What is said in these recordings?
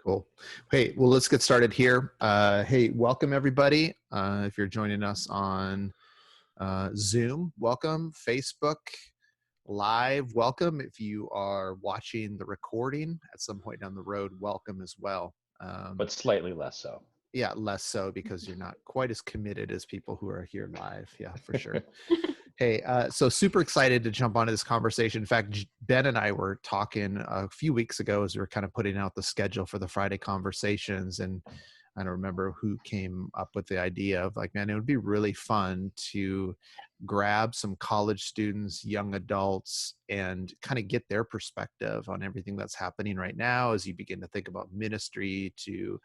Cool. Hey, well, let's get started here. Hey, welcome everybody. If you're joining us on Zoom, welcome. Facebook Live, welcome. If you are watching the recording at some point down the road, welcome as well. But slightly less so. Yeah, less so because you're not quite as committed as people who are here live. Yeah, for sure. Hey, so super excited to jump onto this conversation. In fact, Ben and I were talking a few weeks ago as we were kind of putting out the schedule for the Friday conversations. And I don't remember who came up with the idea of like, man, it would be really fun to grab some college students, young adults, and kind of get their perspective on everything that's happening right now as you begin to think about ministry to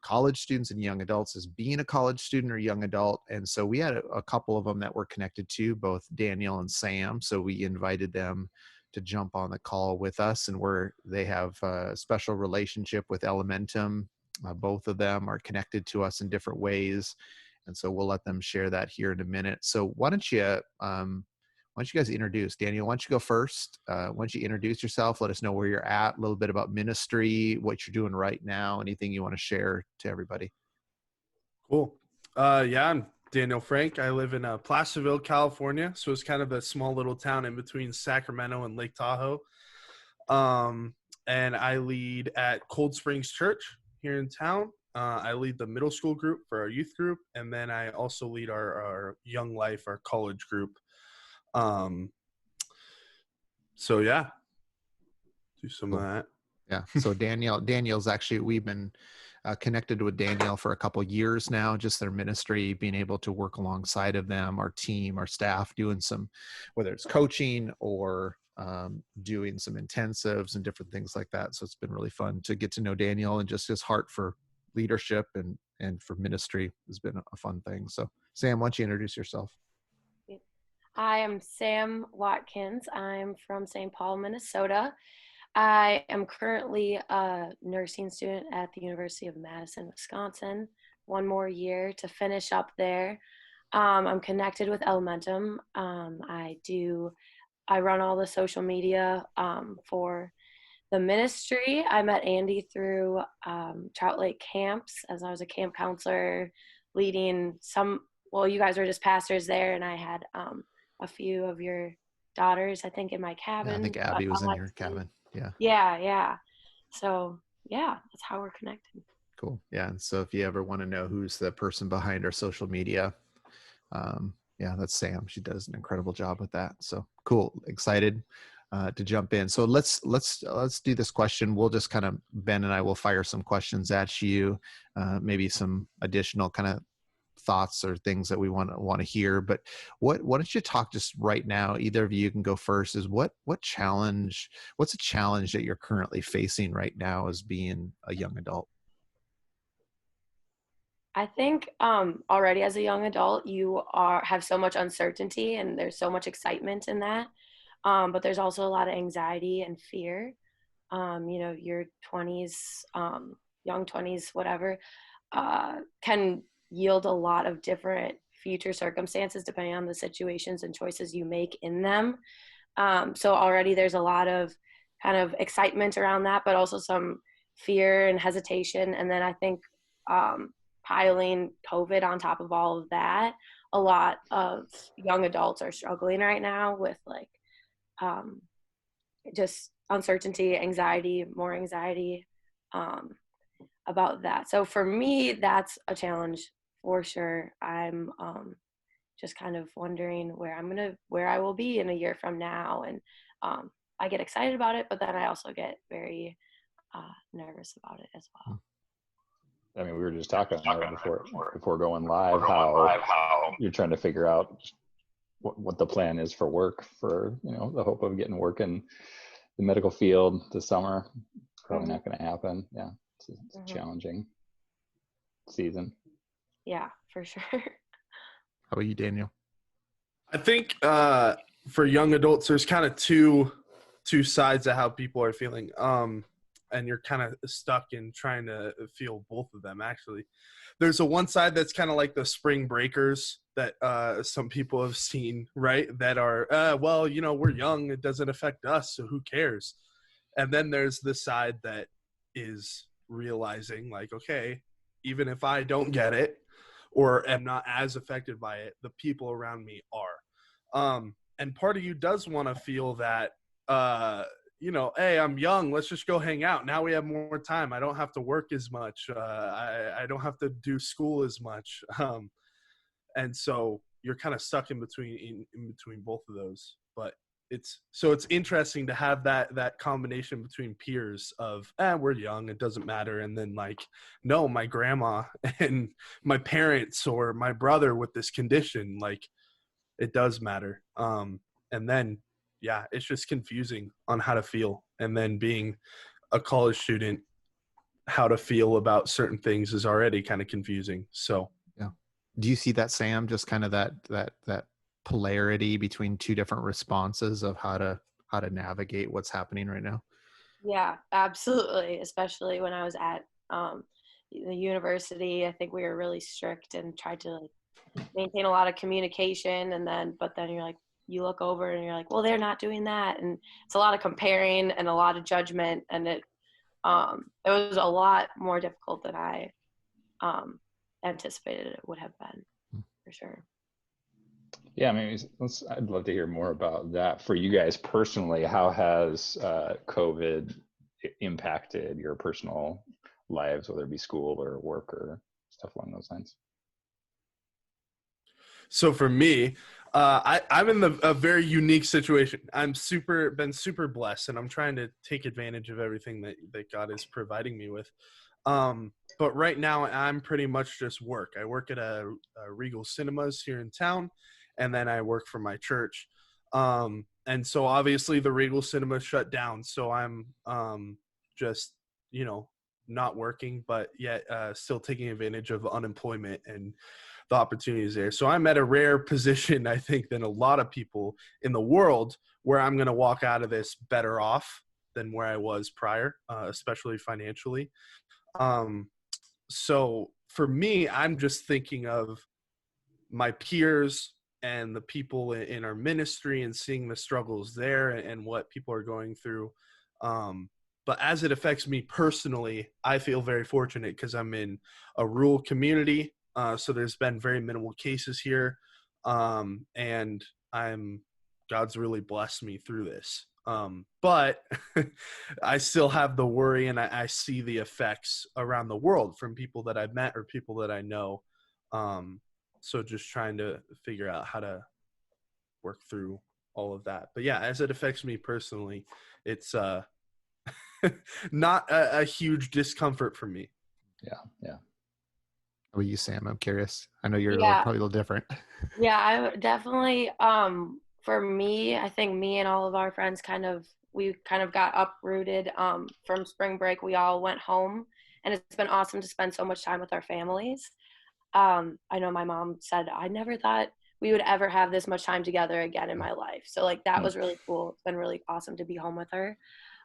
college students and young adults as being a college student or young adult. And so we had a couple of them that were connected to, both Daniel and Sam. So we invited them to jump on the call with us, and they have a special relationship with Elementum. Both of them are connected to us in different ways. And so we'll let them share that here in a minute. So why don't you guys introduce? Daniel, why don't you go first? Why don't you introduce yourself? Let us know where you're at, a little bit about ministry, what you're doing right now, anything you want to share to everybody. Cool. Yeah, I'm Daniel Frank. I live in Placerville, California. So it's kind of a small little town in between Sacramento and Lake Tahoe. And I lead at Cold Springs Church here in town. I lead the middle school group for our youth group. And then I also lead our Young Life, our college group. So yeah, do some of that. Yeah. So Daniel's actually, we've been connected with Daniel for a couple years now, just their ministry, being able to work alongside of them, our team, our staff, doing some, whether it's coaching or doing some intensives and different things like that. So it's been really fun to get to know Daniel, and just his heart for leadership and for ministry has been a fun thing. So Sam, why don't you introduce yourself? I am Sam Watkins. I'm from St. Paul, Minnesota. I am currently a nursing student at the University of Madison, Wisconsin. One more year to finish up there. I'm connected with Elementum. I run all the social media for the ministry. I met Andy through Trout Lake camps as I was a camp counselor, leading you guys were just pastors there, and I had a few of your daughters, I think, in my cabin. Yeah, I think Abby was in your cabin. Yeah. Yeah. So yeah, that's how we're connected. Cool. Yeah. And so if you ever want to know who's the person behind our social media, yeah, that's Sam. She does an incredible job with that. So cool. Excited to jump in. So let's do this question. We'll just kind of, Ben and I will fire some questions at you, maybe some additional kind of thoughts or things that we want to hear. But why don't you talk just right now, either of you can go first, is what's a challenge that you're currently facing right now as being a young adult? I think already as a young adult, you have so much uncertainty, and there's so much excitement in that. But there's also a lot of anxiety and fear. Your 20s, young 20s, whatever, can yield a lot of different future circumstances depending on the situations and choices you make in them. So already there's a lot of kind of excitement around that, but also some fear and hesitation. And then I think piling COVID on top of all of that, a lot of young adults are struggling right now with just uncertainty, anxiety, more anxiety about that. So for me, that's a challenge for sure. I'm just kind of wondering where I will be in a year from now. And I get excited about it, but then I also get very nervous about it as well. I mean, we were just talking about it before going live, how you're trying to figure out what the plan is for work, for, the hope of getting work in the medical field this summer. Probably not going to happen. Yeah, it's a challenging season. Yeah, for sure. How about you, Daniel? I think for young adults, there's kind of two sides of how people are feeling. And you're kind of stuck in trying to feel both of them, actually. There's a one side that's kind of like the spring breakers that some people have seen, right? That are, we're young. It doesn't affect us, so who cares? And then there's the side that is realizing like, okay, even if I don't get it or am not as affected by it, the people around me are. And part of you does want to feel that, hey, I'm young. Let's just go hang out. Now we have more time. I don't have to work as much. I don't have to do school as much. And so you're kind of stuck in between both of those. But it's interesting to have that combination between peers of we're young, it doesn't matter, and then like, no, my grandma and my parents or my brother with this condition, like it does matter. And then it's just confusing on how to feel. And then being a college student, how to feel about certain things is already kind of confusing. So yeah. Do you see that, Sam, just kind of that polarity between two different responses of how to navigate what's happening right now? Yeah, absolutely. Especially when I was at the university, I think we were really strict and tried to like maintain a lot of communication. But then you're like, you look over and you're like, well, they're not doing that, and it's a lot of comparing and a lot of judgment, and it was a lot more difficult than I anticipated it would have been, for sure. Yeah, I mean, I'd love to hear more about that. For you guys personally, how has COVID impacted your personal lives, whether it be school or work or stuff along those lines? So for me, I'm in a very unique situation. I'm been super blessed, and I'm trying to take advantage of everything that God is providing me with. But right now, I'm pretty much just work. I work at a Regal Cinemas here in town, and then I work for my church. And so obviously the Regal Cinema shut down. So I'm just, not working, but yet still taking advantage of unemployment and the opportunities there. So I'm at a rare position, I think, than a lot of people in the world, where I'm going to walk out of this better off than where I was prior, especially financially. So for me, I'm just thinking of my peers and the people in our ministry and seeing the struggles there and what people are going through. But as it affects me personally, I feel very fortunate because I'm in a rural community. So there's been very minimal cases here. And God's really blessed me through this. But I still have the worry, and I see the effects around the world from people that I've met or people that I know. So just trying to figure out how to work through all of that. But yeah, as it affects me personally, it's not a huge discomfort for me. Yeah. How about you, Sam? I'm curious. I know you're probably a little different. Yeah, I definitely, for me, I think me and all of our friends we got uprooted from spring break. We all went home, and it's been awesome to spend so much time with our families. I know my mom said, I never thought we would ever have this much time together again in my life. So like that was really cool. It's been really awesome to be home with her.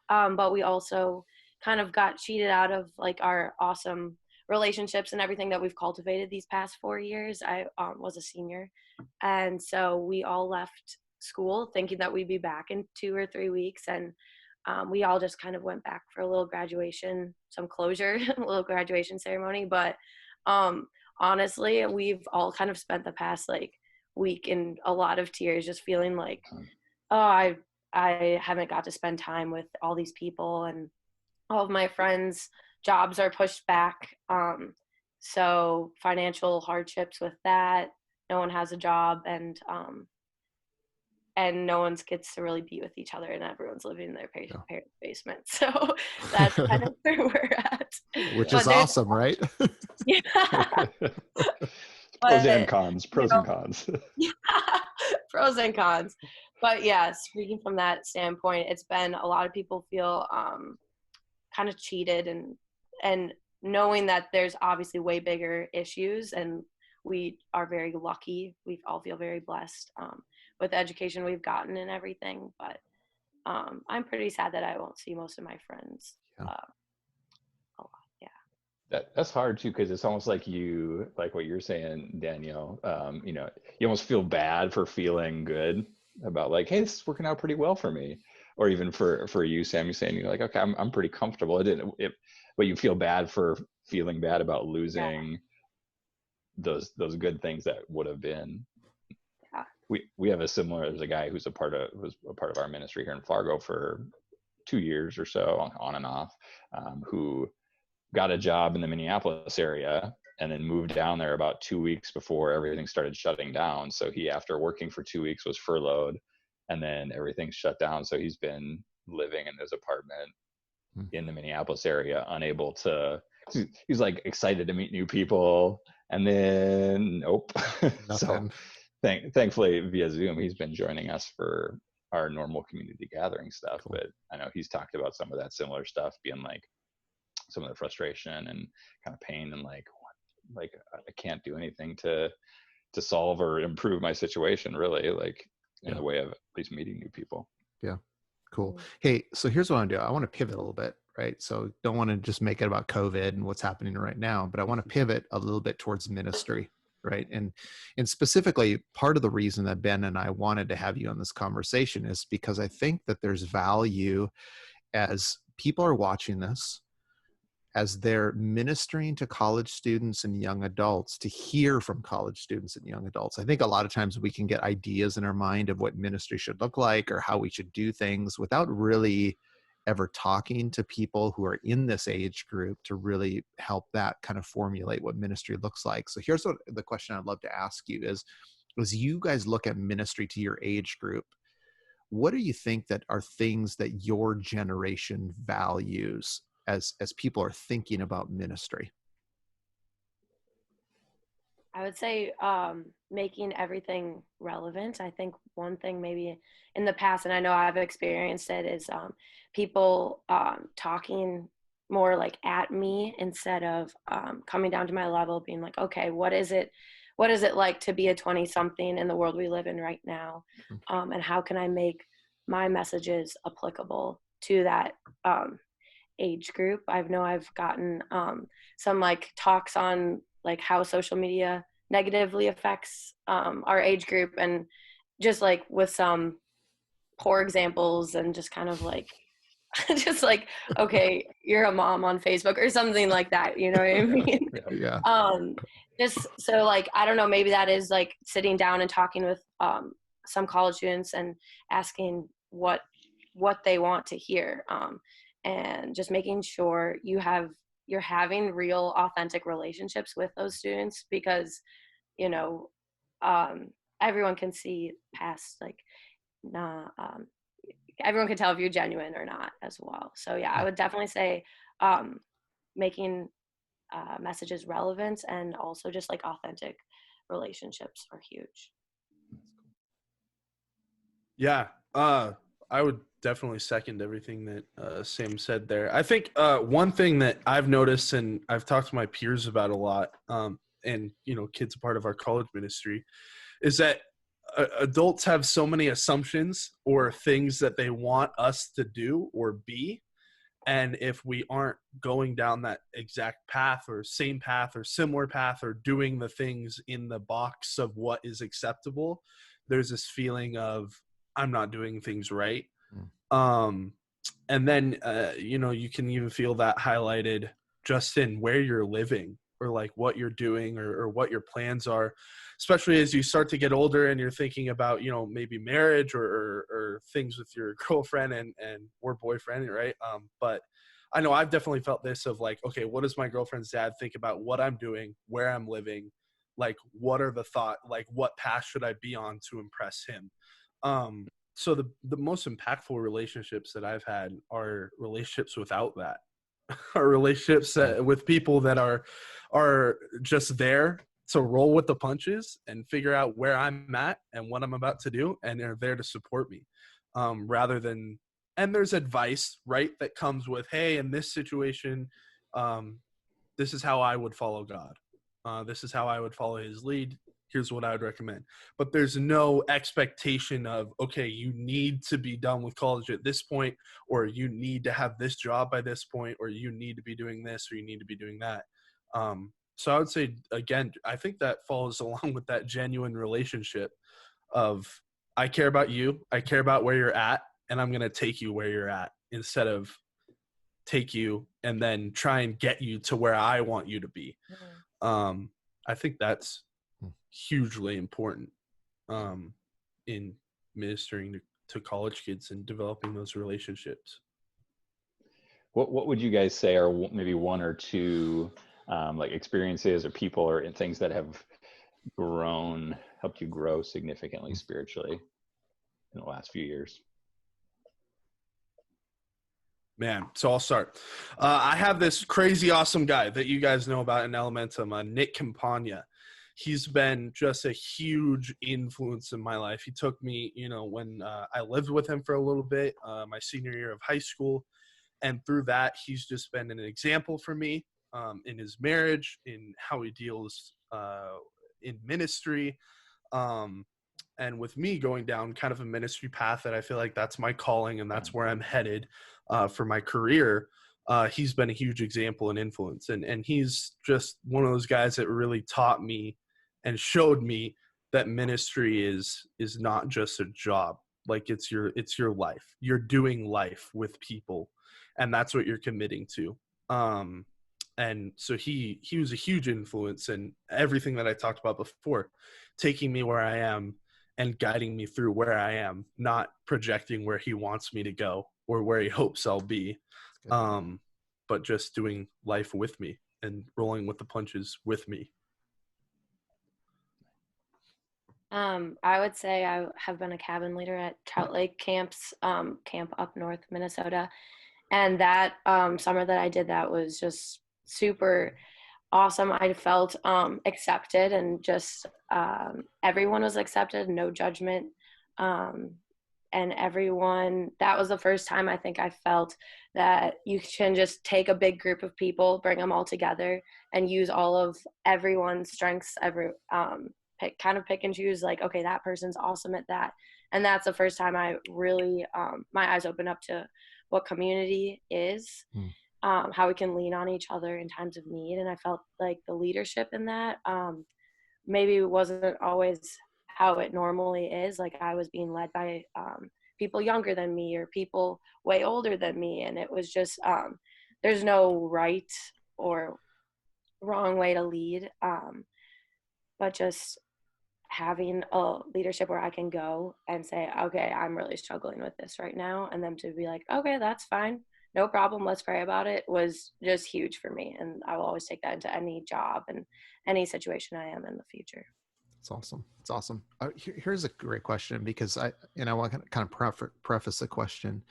But we also kind of got cheated out of like our awesome relationships and everything that we've cultivated these past 4 years. I was a senior, and so we all left school thinking that we'd be back in 2 or 3 weeks, and we all just kind of went back for a little graduation, some closure, a little graduation ceremony. But honestly, we've all kind of spent the past like week in a lot of tears, just feeling like, oh, I haven't got to spend time with all these people, and all of my friends' jobs are pushed back. So financial hardships with that. No one has a job, and no one gets to really be with each other, and everyone's living in their parents' basement. So that's kind of where we're at. Which is awesome, right? Yeah. Pros and cons. Yeah, pros and cons. But yeah, speaking from that standpoint, it's been a lot of people feel kind of cheated, and knowing that there's obviously way bigger issues, and we are very lucky. We all feel very blessed with the education we've gotten and everything. But I'm pretty sad that I won't see most of my friends a lot. Yeah. That's hard too, because it's almost like like what you're saying, Danielle. You almost feel bad for feeling good, about like, hey, this is working out pretty well for me. Or even for you, Sam, you're saying you're like, okay, I'm pretty comfortable. But you feel bad for feeling bad about losing those good things that would have been. Yeah. We have there's a guy who's a part of our ministry here in Fargo for 2 years or so, on and off, who got a job in the Minneapolis area and then moved down there about 2 weeks before everything started shutting down. So he, after working for 2 weeks, was furloughed, and then everything shut down. So he's been living in his apartment in the Minneapolis area, unable to, he's like excited to meet new people, and then nope. So thankfully via Zoom, he's been joining us for our normal community gathering stuff. Cool. But I know he's talked about some of that similar stuff, being like some of the frustration and kind of pain, and like I can't do anything to solve or improve my situation, really, like in the way of at least meeting new people. Yeah. Cool. Hey, so here's what I want to do. I want to pivot a little bit, right? So don't want to just make it about COVID and what's happening right now, but I want to pivot a little bit towards ministry, right? And specifically, part of the reason that Ben and I wanted to have you on this conversation is because I think that there's value as people are watching this, as they're ministering to college students and young adults, to hear from college students and young adults. I think a lot of times we can get ideas in our mind of what ministry should look like or how we should do things without really ever talking to people who are in this age group to really help that kind of formulate what ministry looks like. So here's what the question I'd love to ask you is, as you guys look at ministry to your age group, what do you think that are things that your generation values as people are thinking about ministry? I would say making everything relevant. I think one thing maybe in the past, and I know I've experienced it, is people talking more like at me instead of coming down to my level, being like, okay, what is it like to be a 20-something in the world we live in right now? And how can I make my messages applicable to that age group? I know I've gotten some like talks on like how social media negatively affects our age group, and just like with some poor examples, and just kind of like just like, okay, you're a mom on Facebook or something like that, you know what I mean? Yeah. Just so like, I don't know, maybe that is like sitting down and talking with some college students and asking what they want to hear, and just making sure you're having real authentic relationships with those students, because you know everyone can see past like everyone can tell if you're genuine or not as well. So yeah, I would definitely say making messages relevant, and also just like authentic relationships are huge. Yeah, I would definitely second everything that Sam said there. I think one thing that I've noticed, and I've talked to my peers about a lot, and kids are part of our college ministry, is that adults have so many assumptions or things that they want us to do or be. And if we aren't going down that exact path or same path or similar path or doing the things in the box of what is acceptable, there's this feeling of, I'm not doing things right. And then, you can even feel that highlighted just in where you're living, or like what you're doing, or what your plans are, especially as you start to get older and you're thinking about, maybe marriage or things with your girlfriend and or boyfriend, right? But I know I've definitely felt this of like, okay, what does my girlfriend's dad think about what I'm doing, where I'm living? Like, what are the like what path should I be on to impress him? So the most impactful relationships that I've had are relationships without that, are relationships with people that are just there to roll with the punches and figure out where I'm at and what I'm about to do, and they're there to support me, rather than, and there's advice, right, that comes with, hey, in this situation, this is how I would follow God. This is how I would follow his lead. Here's what I would recommend. But there's no expectation of, okay, you need to be done with college at this point, or you need to have this job by this point, or you need to be doing this, or you need to be doing that. So I would say, again, I think that falls along with that genuine relationship of I care about you. I care about where you're at, and I'm going to take you where you're at instead of take you and then try and get you to where I want you to be. I think that's hugely important in ministering to college kids and developing those relationships. What would you guys say are maybe one or two like experiences or people or things that have helped you grow significantly spiritually in the last few years? Man, so I'll start. I have this crazy awesome guy that you guys know about in Elementum, Nick Campagna. He's been just a huge influence in my life. He took me, when I lived with him for a little bit, my senior year of high school. And through that, he's just been an example for me in his marriage, in how he deals in ministry. And with me going down kind of a ministry path that I feel like that's my calling and that's where I'm headed for my career, he's been a huge example and influence. And he's just one of those guys that really taught me and showed me that ministry is not just a job. Like it's your life. You're doing life with people, and that's what you're committing to. And so he was a huge influence in everything that I talked about before, taking me where I am and guiding me through where I am, not projecting where he wants me to go or where he hopes I'll be, but just doing life with me and rolling with the punches with me. I would say I have been a cabin leader at Trout Lake camps, camp up north Minnesota. And that summer that I did that was just super awesome. I felt accepted, and just everyone was accepted, no judgment. And everyone, that was the first time I think I felt that you can just take a big group of people, bring them all together, and use all of everyone's strengths, pick and choose, like, okay, that person's awesome at that. And that's the first time I really, my eyes opened up to what community is, how we can lean on each other in times of need. And I felt like the leadership in that maybe wasn't always how it normally is. Like I was being led by people younger than me or people way older than me. And it was just, there's no right or wrong way to lead, but just having a leadership where I can go and say, okay, I'm really struggling with this right now. And them to be like, okay, that's fine. No problem. Let's pray about it, was just huge for me. And I will always take that into any job and any situation I am in the future. It's awesome. It's awesome. Here's a great question, because I want to kind of preface the question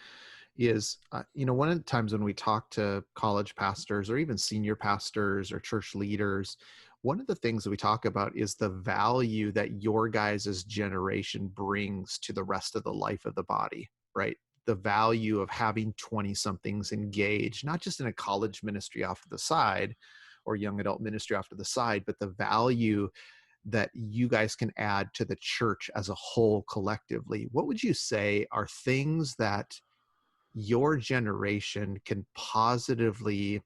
is, one of the times when we talk to college pastors or even senior pastors or church leaders, one of the things that we talk about is the value that your guys' generation brings to the rest of the life of the body, right? The value of having 20-somethings engaged, not just in a college ministry off to the side or young adult ministry off to the side, but the value that you guys can add to the church as a whole collectively. What would you say are things that your generation can positively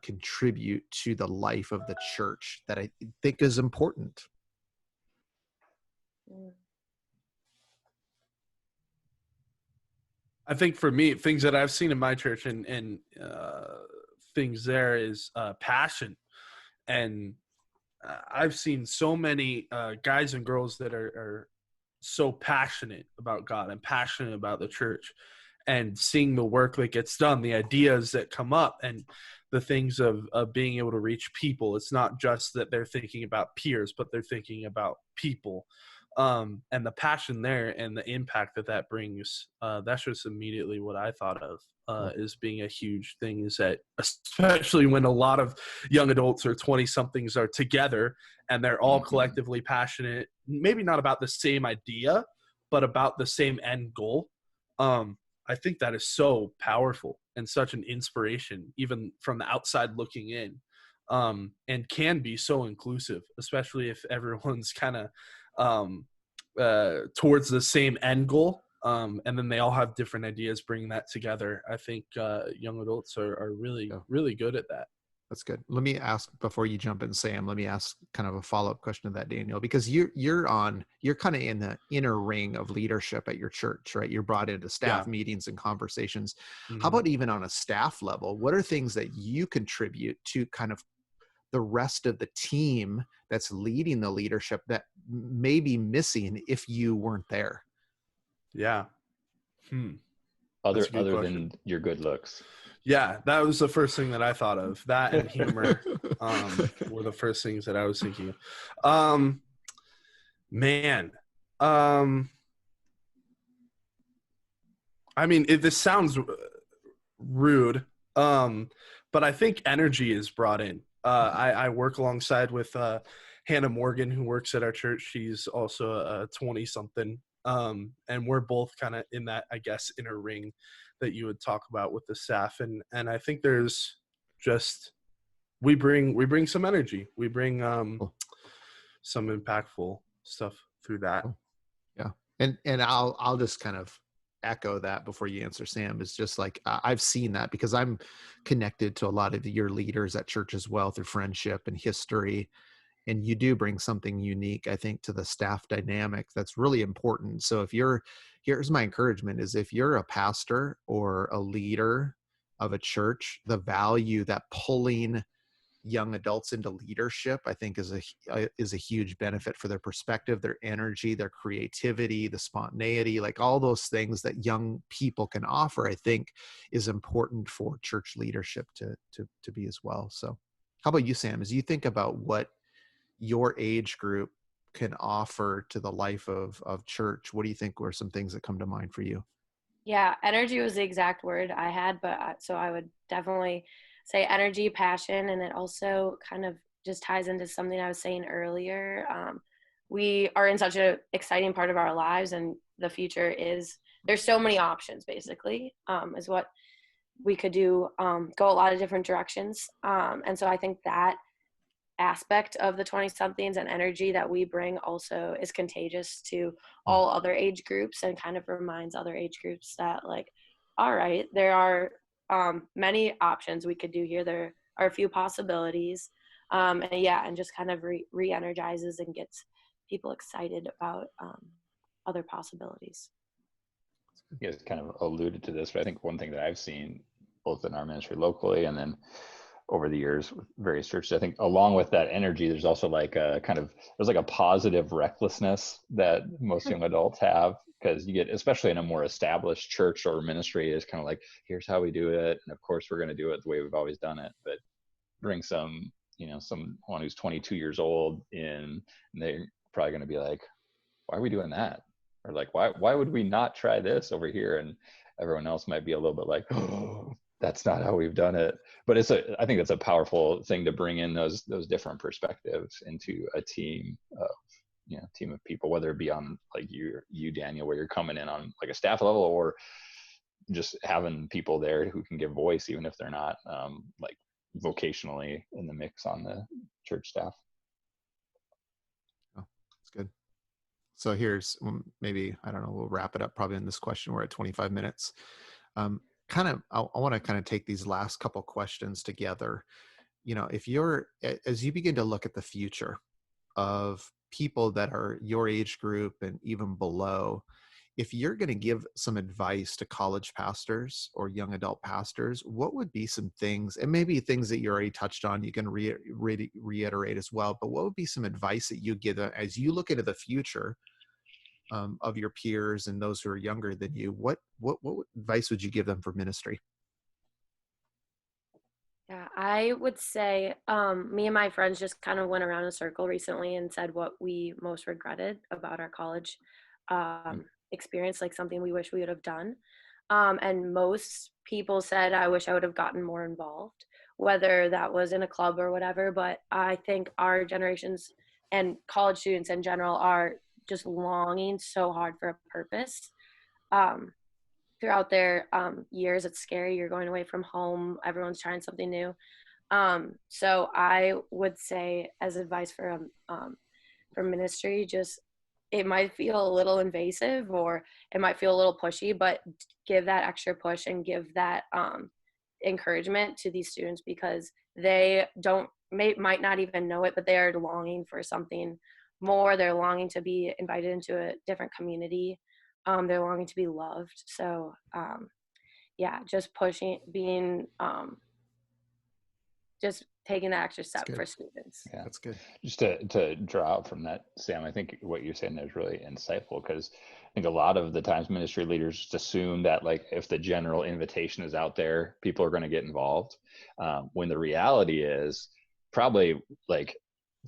contribute to the life of the church that I think is important? I think for me, things that I've seen in my church and things there is passion. And I've seen so many guys and girls that are so passionate about God and passionate about the church, and seeing the work that gets done, the ideas that come up, and the things of being able to reach people. It's not just that they're thinking about peers, but they're thinking about people. And the passion there and the impact that brings, that's just immediately what I thought of as being a huge thing, is that especially when a lot of young adults or 20-somethings are together and they're all collectively passionate, maybe not about the same idea, but about the same end goal. I think that is so powerful and such an inspiration, even from the outside looking in, and can be so inclusive, especially if everyone's kind of towards the same end goal. And then they all have different ideas, bringing that together. I think young adults are really, really good at that. That's good. Let me ask, before you jump in, Sam, let me ask kind of a follow-up question to that, Daniel, because you're kind of in the inner ring of leadership at your church, right? You're brought into staff Yeah. meetings and conversations. How Mhm. about even on a staff level? What are things that you contribute to kind of the rest of the team that's leading the leadership that may be missing if you weren't there? Yeah. Other That's a good question. than your good looks. Yeah, that was the first thing that I thought of. That and humor were the first things that I was thinking of. Man, I mean, this sounds rude, but I think energy is brought in. I work alongside with Hannah Morgan, who works at our church. She's also a 20-something, and we're both kind of in that, I guess, inner ring that you would talk about with the staff. And I think there's just we bring some energy. We bring Cool. some impactful stuff through that. Cool. Yeah, and I'll just kind of echo that before you answer, Sam. Is just like I've seen that because I'm connected to a lot of your leaders at church as well through friendship and history, and you do bring something unique, I think, to the staff dynamic that's really important. So here's my encouragement, is if you're a pastor or a leader of a church, the value that pulling young adults into leadership, I think, is a huge benefit for their perspective, their energy, their creativity, the spontaneity, like all those things that young people can offer, I think is important for church leadership to be as well. So how about you, Sam, as you think about what your age group can offer to the life of church, what do you think were some things that come to mind for you? Yeah, energy was the exact word I had, but so I would definitely say energy, passion, and it also kind of just ties into something I was saying earlier. We are in such an exciting part of our lives, and the future is, there's so many options, basically, is what we could do, go a lot of different directions. And so I think that aspect of the 20 somethings and energy that we bring also is contagious to all other age groups, and kind of reminds other age groups that, like, all right, there are many options we could do here. There are a few possibilities. And just kind of re-energizes and gets people excited about other possibilities. You guys kind of alluded to this, but I think one thing that I've seen both in our ministry locally and then over the years with various churches, I think along with that energy, there's also like a there's like a positive recklessness that most young adults have, because you get, especially in a more established church or ministry, is kind of like, here's how we do it. And of course we're going to do it the way we've always done it. But bring someone who's 22 years old in, and they're probably going to be like, why are we doing that? Or like, why would we not try this over here? And everyone else might be a little bit like, oh, that's not how we've done it. But I think it's a powerful thing to bring in those different perspectives into a team of people, whether it be on like you Daniel, where you're coming in on like a staff level, or just having people there who can give voice, even if they're not like vocationally in the mix on the church staff. Oh, that's good. So here's maybe, I don't know, we'll wrap it up probably in this question. We're at 25 minutes. I want to kind of take these last couple questions together. If as you begin to look at the future of people that are your age group and even below, if you're going to give some advice to college pastors or young adult pastors, what would be some things, and maybe things that you already touched on, you can reiterate as well, but what would be some advice that you give as you look into the future of your peers and those who are younger than you? What advice would you give them for ministry? Yeah, I would say me and my friends just kind of went around in a circle recently and said what we most regretted about our college experience, like something we wish we would have done. And most people said, I wish I would have gotten more involved, whether that was in a club or whatever. But I think our generations and college students in general are just longing so hard for a purpose. Throughout their years, it's scary. You're going away from home. Everyone's trying something new. So I would say, as advice for ministry, just, it might feel a little invasive or it might feel a little pushy, but give that extra push and give that encouragement to these students, because they might not even know it, but they are longing for something more. They're longing to be invited into a different community. They're longing to be loved. So yeah, just pushing, being just taking the extra step for students. Yeah, that's good. Just to draw out from that, Sam, I think what you're saying there is really insightful, because I think a lot of the times ministry leaders just assume that, like, if the general invitation is out there, people are going to get involved. When the reality is probably, like,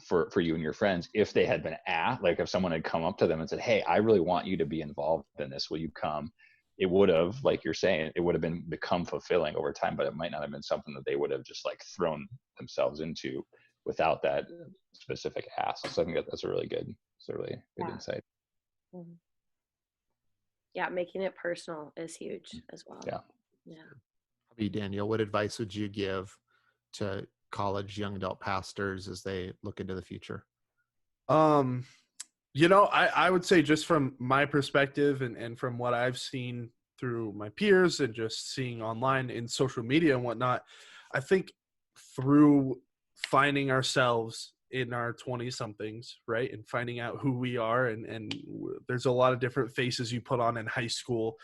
for you and your friends, if they had been asked, like if someone had come up to them and said, hey, I really want you to be involved in this, will you come? It would have, like you're saying, it would have become fulfilling over time, but it might not have been something that they would have just like thrown themselves into without that specific ask. So I think that's a really good insight. Mm-hmm. Yeah, making it personal is huge as well. Yeah. Yeah. How about you, Daniel? What advice would you give to college young adult pastors as they look into the future? I would say, just from my perspective and from what I've seen through my peers and just seeing online in social media and whatnot, I think through finding ourselves in our 20-somethings, right, and finding out who we are, and there's a lot of different faces you put on in high school,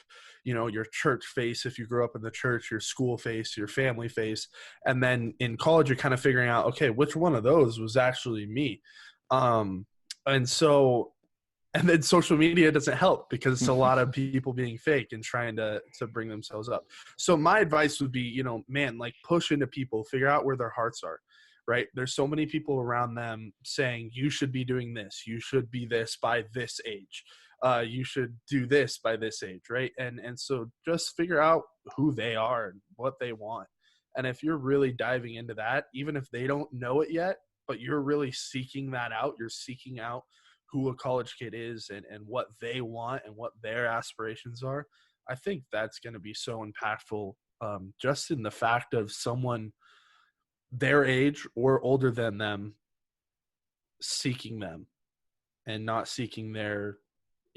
your church face if you grew up in the church, your school face, your family face, and then in college you're kind of figuring out, okay, which one of those was actually me. And then social media doesn't help, because it's a lot of people being fake and trying to bring themselves up. So my advice would be, like, push into people, figure out where their hearts are, right? There's so many people around them saying, you should be doing this, you should be this by this age, you should do this by this age, right? And so just figure out who they are and what they want. And if you're really diving into that, even if they don't know it yet, but you're really seeking that out, you're seeking out who a college kid is and what they want and what their aspirations are, I think that's going to be so impactful, just in the fact of someone their age or older than them seeking them, and not seeking their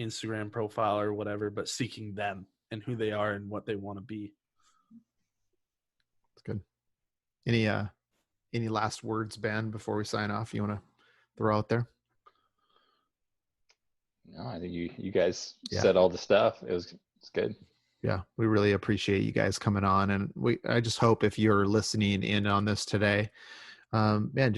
Instagram profile or whatever, but seeking them and who they are and what they want to be. That's good. Any last words, Ben, before we sign off, you want to throw out there? No, I think you guys said all the stuff. It's good. Yeah, we really appreciate you guys coming on, and I just hope, if you're listening in on this today, man,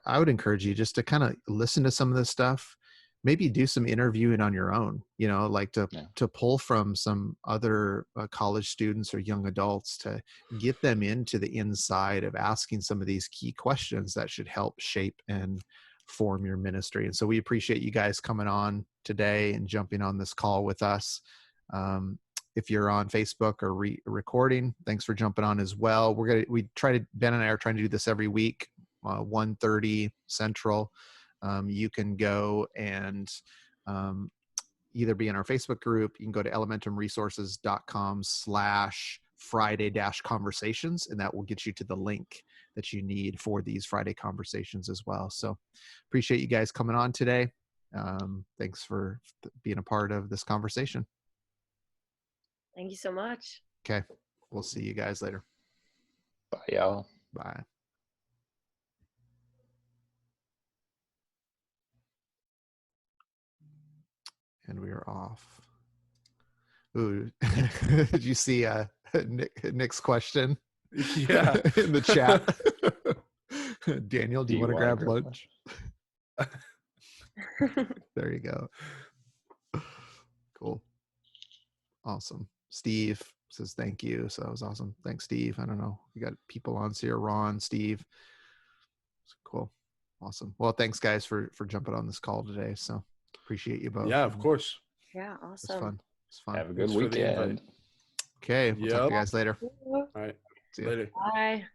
I would encourage you just to kind of listen to some of this stuff, maybe do some interviewing on your own, like to pull from some other college students or young adults to get them into the inside of asking some of these key questions that should help shape and form your ministry. And so we appreciate you guys coming on today and jumping on this call with us. If you're on Facebook or recording, thanks for jumping on as well. Ben and I are trying to do this every week, 1:30 Central. You can go and either be in our Facebook group. You can go to elementumresources.com/Friday-conversations, and that will get you to the link that you need for these Friday conversations as well. So appreciate you guys coming on today. Thanks for being a part of this conversation. Thank you so much. Okay. We'll see you guys later. Bye, y'all. Bye. And we are off. Ooh, did you see Nick's question? Yeah. In the chat. Daniel, do you want to grab lunch? There you go. Cool. Awesome. Steve says thank you. So that was awesome. Thanks, Steve. I don't know. We got people on here. Ron, Steve. Cool. Awesome. Well, thanks guys for jumping on this call today. So appreciate you both. Yeah, of course. Yeah, awesome. It's fun. Have a good weekend. Okay. We'll talk to you guys later. All right. See ya. Later. Bye.